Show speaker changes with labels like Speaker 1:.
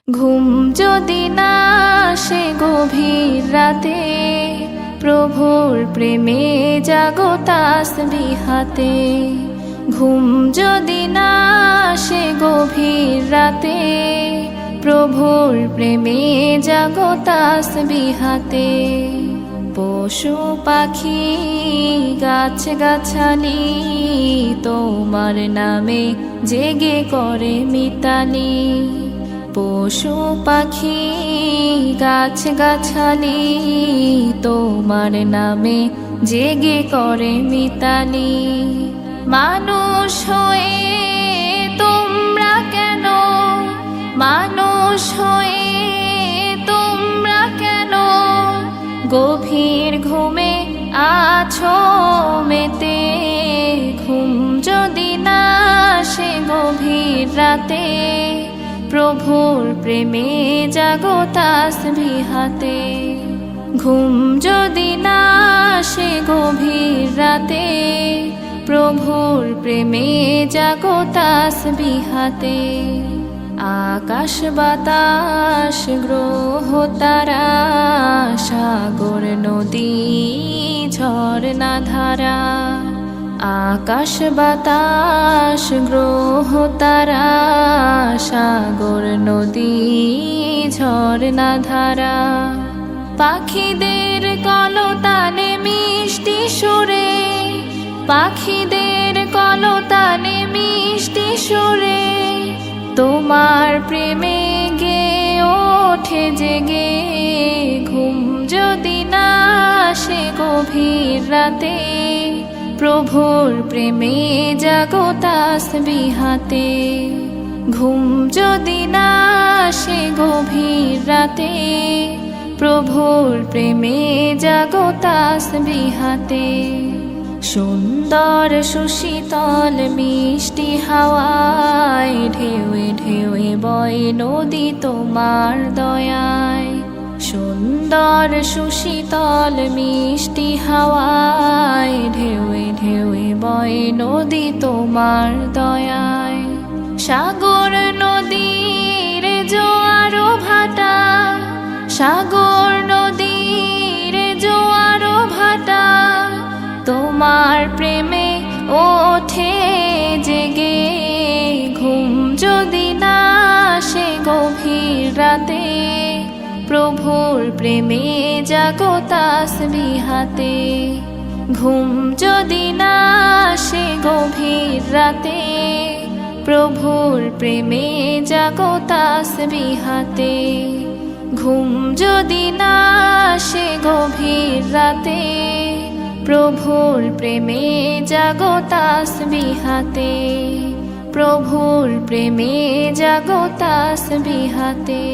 Speaker 1: ঘুম যদি না আসে গভীর রাতে, প্রভুর প্রেমে জাগো তাসবিহ হাতে। ঘুম যদি না আসে গভীর রাতে, প্রভুর প্রেমে জাগো তাসবিহ হাতে। পশু পাখি গাছ গাছালি তোমার নামে জেগে করে মিতালি। পশু পাখি গাছ গাছালি তোমার নামে জেগে করে মিতালি। মানুষ হয়ে তোমরা কেন, মানুষ হয়ে তোমরা কেন গভীর ঘুমে আছো মেতে। ঘুম যদি না আসে গভীর রাতে, প্রভুর প্রেমে জাগো তাসবিহ হাতে। ঘুম যদি না আসে গভীর রাতে, প্রভুর প্রেমে জাগো তাসবিহ হাতে। আকাশ বাতাস গ্রহ তারা, সাগর নদী ঝরনা ধারা। আকাশ বাতাস গ্রহ তারা, সাগর নদী ঝরনা ধারা। পাখিদের কলতানে মিষ্টি সুরে, পাখিদের কলতানে মিষ্টি সুরে তোমার প্রেমে গে ওঠে জেগে। ঘুম যদি না আসে গভীর রাতে, প্রভুর প্রেমে জাগো তাসবিহ হাতে। ঘুম যদি না আসে গভীর রাতে, প্রভুর প্রেমে জাগো তাসবিহ হাতে। সুন্দর সুশীতল মিষ্টি হাওয়ায় ঢেউয়ে ঢেউয়ে বয় নদী তোমার দয়ায়। সুন্দর সুশীতল মিষ্টি হাওয়ায় ঢেউয়ে ঢেউয়ে বয় নদী তোমার দয়ায়। সাগর নদীর জোয়ার ভাটা, সাগর নদীর জোয়ার ভাটা তোমার প্রেমে ওঠে জেগে। ঘুম যদি না আসে গভীর রাতে, প্রভুর প্রেমে জাগো তাসবিহ হাতে। ঘুম যদি না আসে গভীর রাতে, প্রভুর প্রেমে জাগো তাসবিহ হাতে। ঘুম যদি না আসে গভীর রাতে, প্রভুর প্রেমে জাগো তাসবিহ হাতে। প্রভুর প্রেমে জাগো তাসবিহ হাতে।